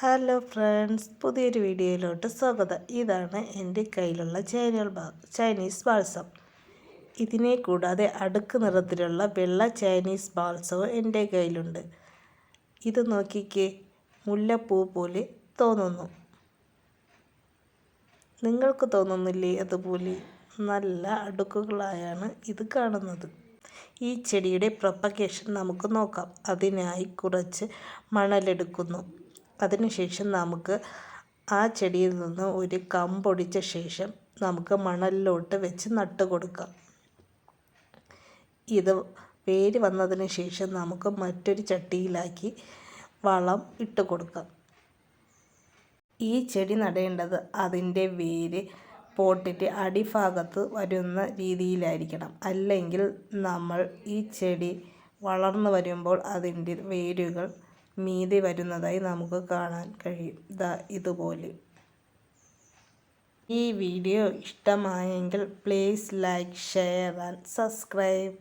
Hello friends, പുതിയൊരു വീഡിയോയിലോട്ട് സ്വാഗതം. ഇതാണ് എൻ്റെ കയ്യിലുള്ള ചൈനീസ് ബാൾസം. ഇതിനെ കൂടാതെ അടുക്ക് നിറത്തിലുള്ള വെള്ള ചൈനീസ് ബാൾസവും എൻ്റെ കയ്യിലുണ്ട്. ഇത് നോക്കിക്കേ, മുല്ലപ്പൂ പോലെ തോന്നുന്നു. നിങ്ങൾക്ക് തോന്നുന്നില്ലേ അതുപോലെ? നല്ല അടുക്കുകളായാണ് ഇത് കാണുന്നത്. ഈ ചെടിയുടെ പ്രൊപ്പഗേഷൻ നമുക്ക് നോക്കാം. അതിനായി കുറച്ച് മണലെടുക്കുന്നു. അതിനുശേഷം നമുക്ക് ആ ചെടിയിൽ നിന്ന് ഒരു കമ്പൊടിച്ച ശേഷം നമുക്ക് മണലിലോട്ട് വെച്ച് നട്ട് കൊടുക്കാം. ഇത് വേര് വന്നതിന് ശേഷം നമുക്ക് മറ്റൊരു ചട്ടിയിലാക്കി വളം ഇട്ട് കൊടുക്കാം. ഈ ചെടി നടേണ്ടത് അതിൻ്റെ വേര് പോട്ടിൻ്റെ അടിഭാഗത്ത് വരുന്ന രീതിയിലായിരിക്കണം. അല്ലെങ്കിൽ നമ്മൾ ഈ ചെടി വളർന്നു വരുമ്പോൾ അതിൻ്റെ വേരുകൾ മീതെ വരുന്നതായി നമുക്ക് കാണാൻ കഴിയും. ഇതുപോലെ. ഈ വീഡിയോ ഇഷ്ടമായെങ്കിൽ please like, share and subscribe.